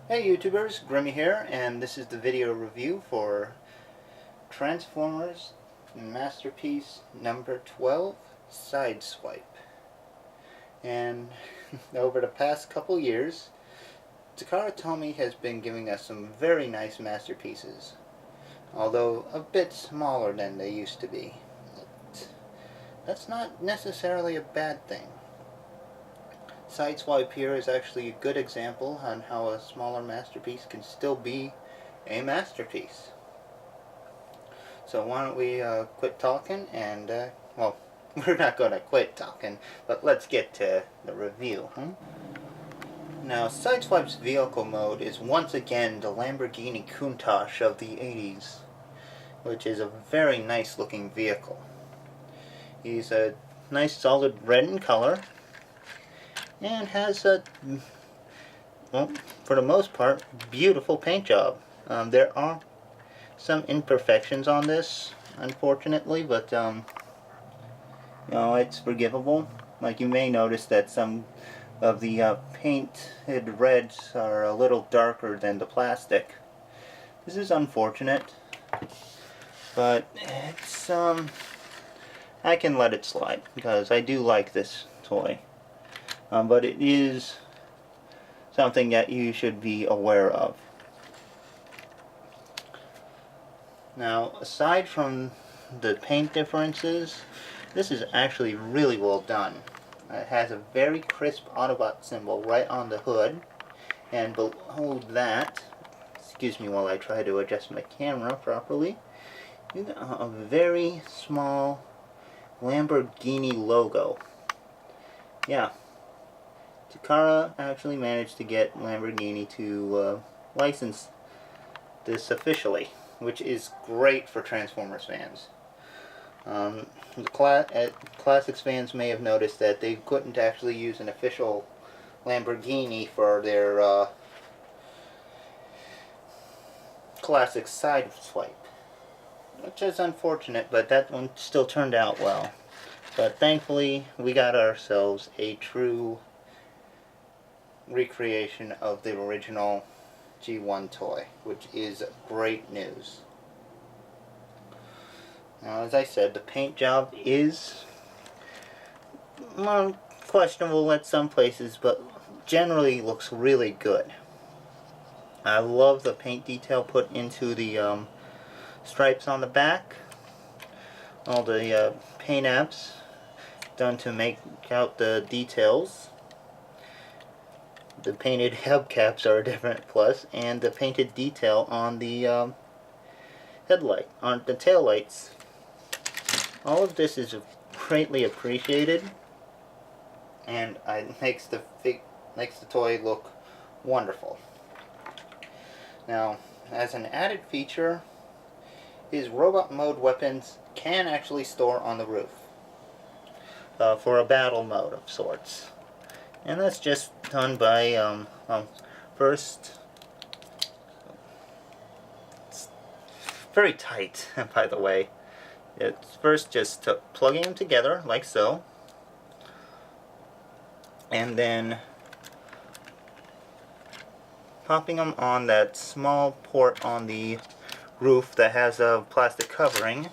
Hey YouTubers, Grimmy here, and this is the video review for Transformers Masterpiece number 12, Sideswipe. And over the past couple years, Takara has been giving us some very nice masterpieces, although a bit smaller than they used to be. But that's not necessarily a bad thing. Sideswipe here is actually a good example on how a smaller masterpiece can still be a masterpiece. So why don't we quit talking and, well, we're not going to quit talking, but let's get to the review. Now, Sideswipe's vehicle mode is once again the Lamborghini Countach of the 80s, which is a very nice looking vehicle. He's a nice solid red in color, and has a, well, for the most part, beautiful paint job. There are some imperfections on this, unfortunately, but it's forgivable. Like, you may notice that some of the painted reds are a little darker than the plastic. This is unfortunate, but it's I can let it slide because I do like this toy. But it is something that you should be aware of. Now, aside from the paint differences, this is actually really well done. It has a very crisp Autobot symbol right on the hood, and below that, excuse me while I try to adjust my camera properly, you got a very small Lamborghini logo. Yeah. Takara actually managed to get Lamborghini to license this officially, which is great for Transformers fans. Classics fans may have noticed that they couldn't actually use an official Lamborghini for their classic Sideswipe, which is unfortunate, but that one still turned out well. But thankfully, we got ourselves a true recreation of the original G1 toy, which is great news. Now, as I said, the paint job is questionable at some places, but generally looks really good. I love the paint detail put into the stripes on the back. All the paint apps done to make out the details. The painted hubcaps are a different plus, and the painted detail on the headlight, on the tail lights. All of this is greatly appreciated, and it makes the toy look wonderful. Now, as an added feature, his robot mode weapons can actually store on the roof for a battle mode of sorts. And that's just done by, first, it's very tight, by the way. It's first just plugging them together, like so, and then popping them on that small port on the roof that has a plastic covering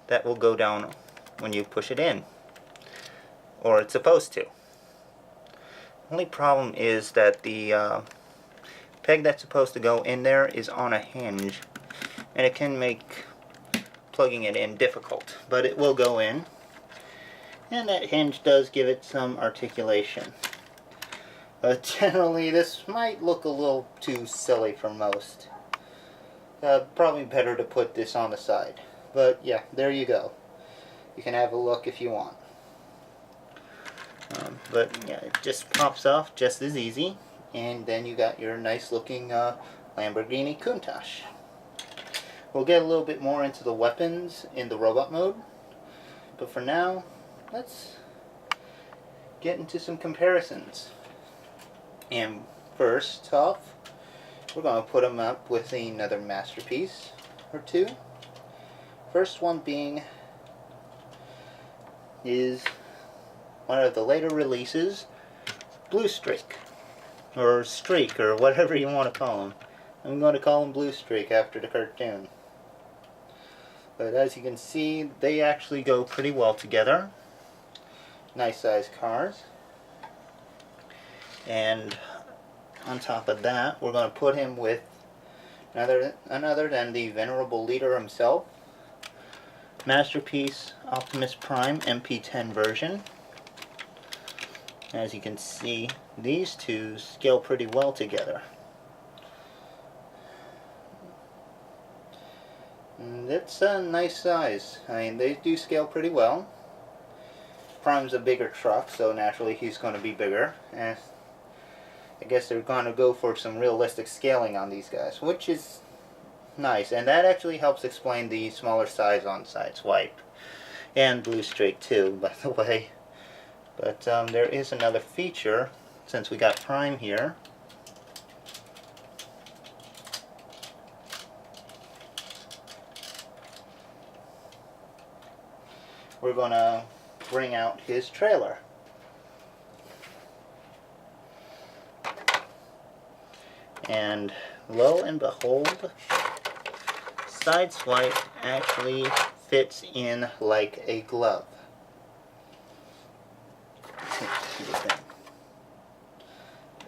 that will go down when you push it in, or it's supposed to. Only problem is that the peg that's supposed to go in there is on a hinge, and it can make plugging it in difficult, but it will go in, and that hinge does give it some articulation. But generally this might look a little too silly for most. Probably better to put this on the side, but yeah, there you go. You can have a look if you want. But yeah, it just pops off just as easy, and then you got your nice looking Lamborghini Countach. We'll get a little bit more into the weapons in the robot mode, but for now, let's get into some comparisons. And first off, we're going to put them up with another masterpiece or two. First one being is one of the later releases, Blue Streak. or Streak, or whatever you want to call him. I'm going to call him Blue Streak after the cartoon. But as you can see, they actually go pretty well together. Nice sized cars. And on top of that, we're going to put him with another than the venerable leader himself, Masterpiece Optimus Prime MP10 version. As you can see, these two scale pretty well together. And it's a nice size. I mean, they do scale pretty well. Prime's a bigger truck, so naturally he's going to be bigger. And I guess they're going to go for some realistic scaling on these guys, which is nice. And that actually helps explain the smaller size on Sideswipe. And Blue Streak too, by the way. But there is another feature, since we got Prime here. We're going to bring out his trailer. And lo and behold, Sideswipe actually fits in like a glove.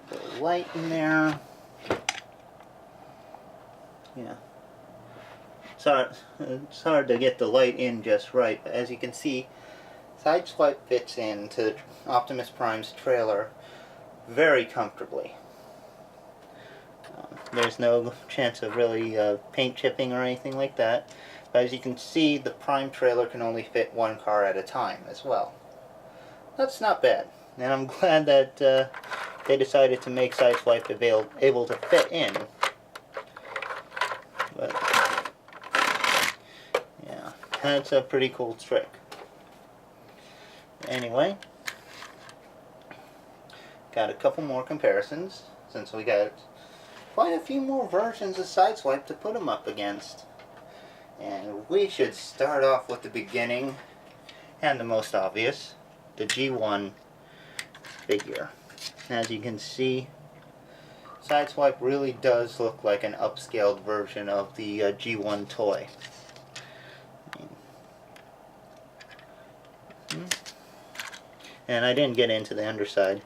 The light in there. Yeah. It's hard to get the light in just right, but as you can see, Sideswipe fits into Optimus Prime's trailer very comfortably. There's no chance of really paint chipping or anything like that, but as you can see, the Prime trailer can only fit one car at a time as well. That's not bad, and I'm glad that they decided to make Sideswipe able to fit in. But yeah, that's a pretty cool trick. Anyway, got a couple more comparisons, since we got quite a few more versions of Sideswipe to put them up against. And we should start off with the beginning, and the most obvious, the G1 figure. As you can see, Sideswipe really does look like an upscaled version of the G1 toy. And I didn't get into the underside.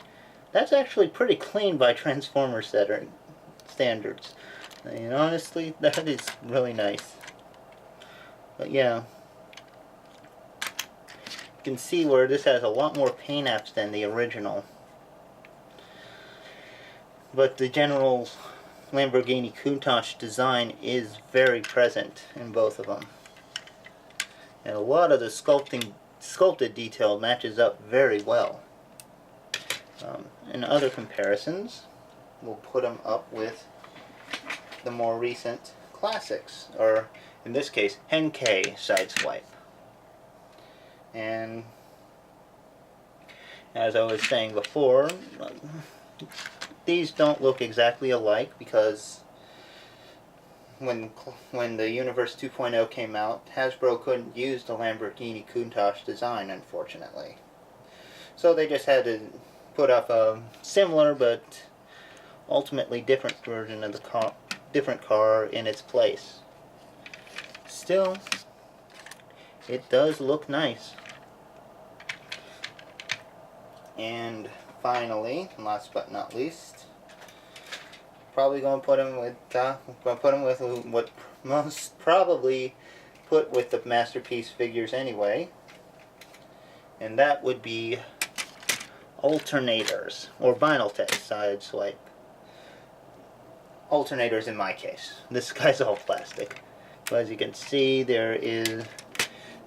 That's actually pretty clean by Transformer standards. And honestly, that is really nice. But yeah, you can see where this has a lot more paint apps than the original. But the general Lamborghini Countach design is very present in both of them. And a lot of the sculpted detail matches up very well. In other comparisons, we'll put them up with the more recent classics, or in this case, Henkei Sideswipe. And as I was saying before, these don't look exactly alike because when the Universe 2.0 came out, Hasbro couldn't use the Lamborghini Countach design, unfortunately. So they just had to put up a similar but ultimately different version of the different car in its place. Still, it does look nice. And finally, last but not least, probably going to put him with what most probably put with the Masterpiece figures anyway, and that would be alternators, or Vinyltech Sideswipe. Alternators in my case. This guy's all plastic. But as you can see, they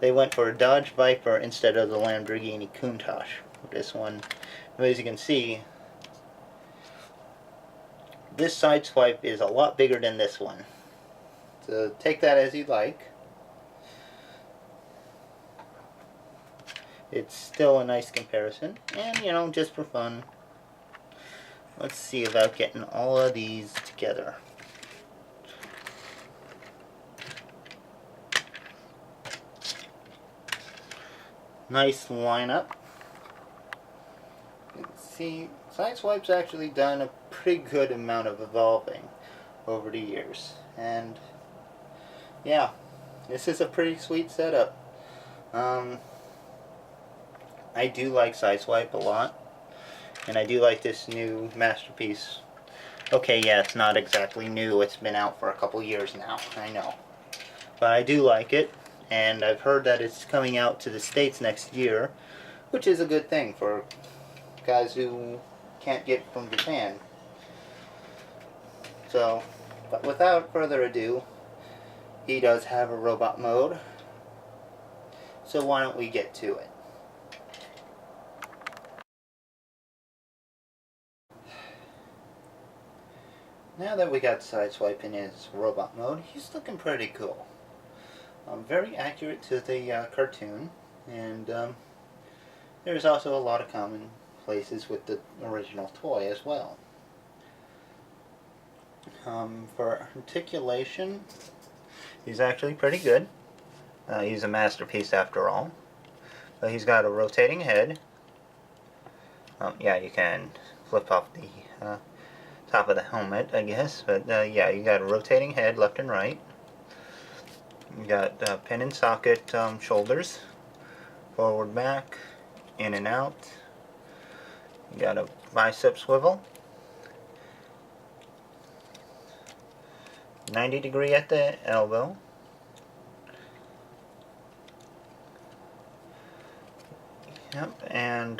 went for a Dodge Viper instead of the Lamborghini Countach. This one, as you can see, this Sideswipe is a lot bigger than this one. So take that as you like. It's still a nice comparison, and just for fun, let's see about getting all of these together. Nice lineup. You can see Sideswipe's actually done a pretty good amount of evolving over the years. And yeah, this is a pretty sweet setup. I do like Sideswipe a lot. And I do like this new masterpiece. Okay, yeah, it's not exactly new. It's been out for a couple years now. I know. But I do like it. And I've heard that it's coming out to the States next year, which is a good thing for guys who can't get from Japan. So, but without further ado, he does have a robot mode. So why don't we get to it? Now that we got Sideswipe in his robot mode, he's looking pretty cool. Very accurate to the cartoon, and there's also a lot of common places with the original toy as well. For articulation, he's actually pretty good. He's a masterpiece after all. So he's got a rotating head. Yeah, you can flip off the top of the helmet, I guess. But yeah, you got a rotating head left and right. You got pin and socket shoulders, forward, back, in and out. You got a bicep swivel, 90-degree at the elbow. Yep, and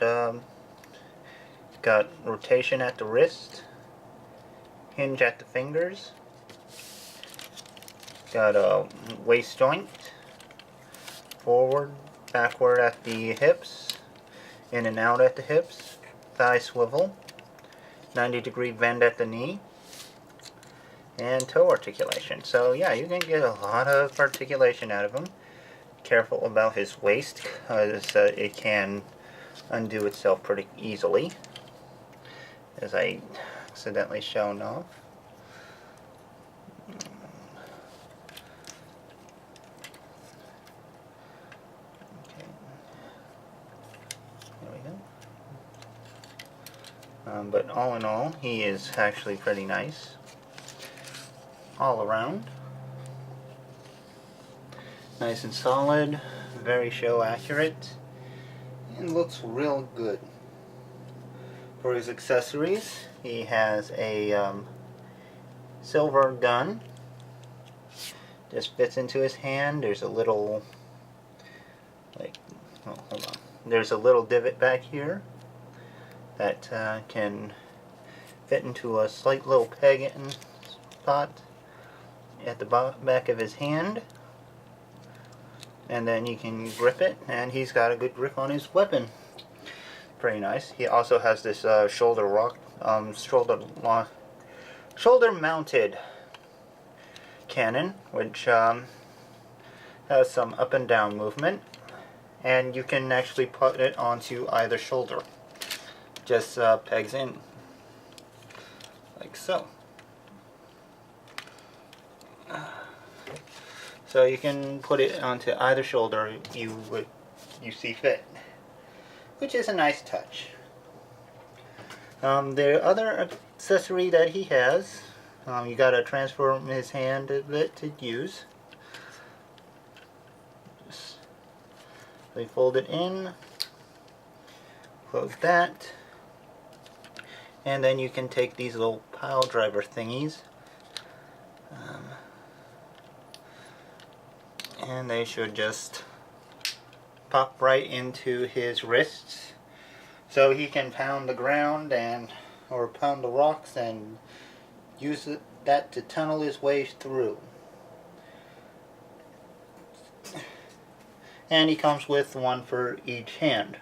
got rotation at the wrist, hinge at the fingers. Got a waist joint, forward, backward at the hips, in and out at the hips, thigh swivel, 90-degree bend at the knee, and toe articulation. So yeah, you can get a lot of articulation out of him. Careful about his waist, because it can undo itself pretty easily, as I accidentally shown off. But all in all, he is actually pretty nice all around. Nice and solid, very show accurate, and looks real good. For his accessories, he has a silver gun. Just fits into his hand. There's a little, oh, hold on. There's a little divot back here that can fit into a slight little peg-in spot at the back of his hand, and then you can grip it, and he's got a good grip on his weapon. Pretty nice. He also has this shoulder mounted cannon, which has some up and down movement, and you can actually put it onto either shoulder. Just pegs in like so. So you can put it onto either shoulder you see fit, which is a nice touch. The other accessory that he has, you got to transform his hand a bit to use. Just fold it in, close that. And then you can take these little pile driver thingies, and they should just pop right into his wrists, so he can pound the ground or pound the rocks and use that to tunnel his way through. And he comes with one for each hand.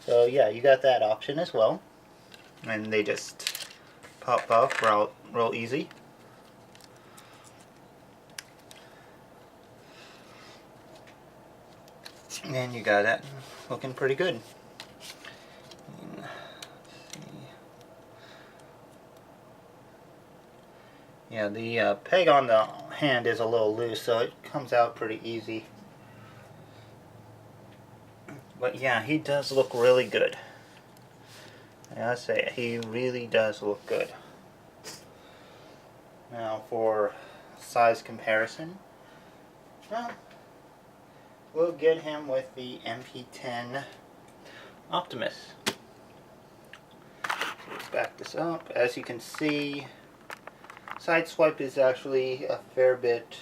So yeah, you got that option as well. And they just pop off real easy. And you got that looking pretty good. Yeah, the peg on the hand is a little loose, so it comes out pretty easy. But yeah, he does look really good. I gotta say, he really does look good. Now for size comparison, well, we'll get him with the MP10 Optimus. So let's back this up. As you can see, Sideswipe is actually a fair bit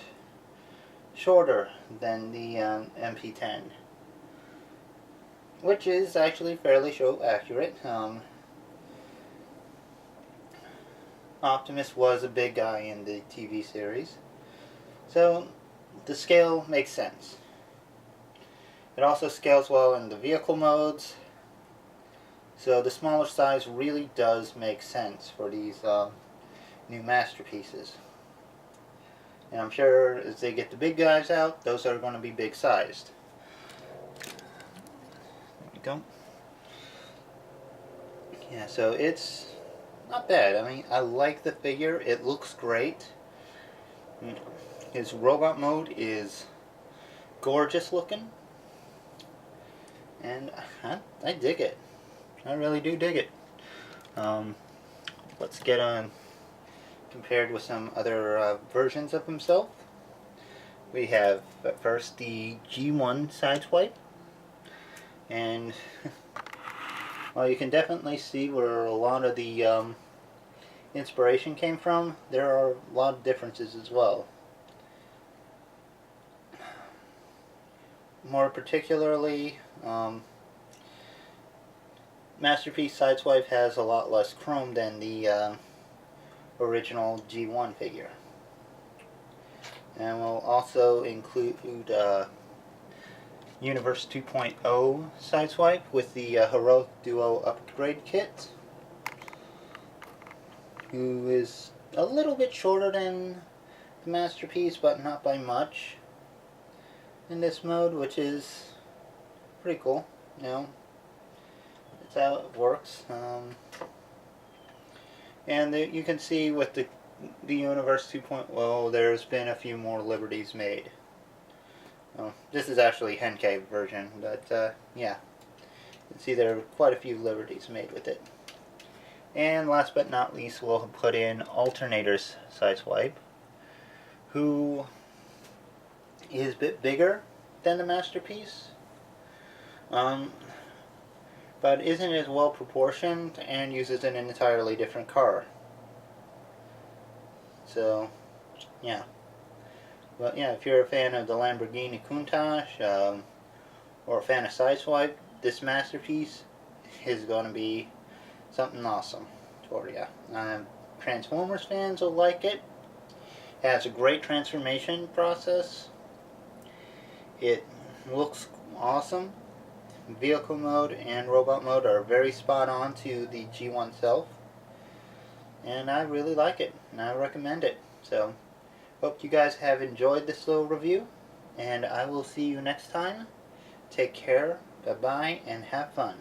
shorter than the MP10, which is actually fairly show accurate. Optimus was a big guy in the TV series, so the scale makes sense. It also scales well in the vehicle modes, so the smaller size really does make sense for these new masterpieces. And I'm sure as they get the big guys out, those are going to be big sized. There we go. Yeah, so it's not bad. I mean, I like the figure. It looks great. His robot mode is gorgeous looking. And I dig it. I really do dig it. Let's get on compared with some other versions of himself. We have at first the G1 Sideswipe. And well, you can definitely see where a lot of the inspiration came from. There are a lot of differences as well. More particularly, Masterpiece Sideswipe has a lot less chrome than the original G1 figure. And we'll also include Universe 2.0 Sideswipe with the Heroic Duo Upgrade Kit, who is a little bit shorter than the Masterpiece, but not by much in this mode, which is pretty cool. You know, that's how it works. And you can see with the Universe 2.0, there's been a few more liberties made. This is actually Henkei version, but yeah, you can see there are quite a few liberties made with it. And last but not least, we'll put in Alternator's Sideswipe, who is a bit bigger than the Masterpiece, but isn't as well proportioned and uses an entirely different car. So, yeah. But yeah, if you're a fan of the Lamborghini Countach, or a fan of Sideswipe, this Masterpiece is going to be something awesome for you. Transformers fans will like it. It has a great transformation process. It looks awesome. Vehicle mode and robot mode are very spot on to the G1 self. And I really like it, and I recommend it. So, hope you guys have enjoyed this little review, and I will see you next time. Take care, bye-bye, and have fun.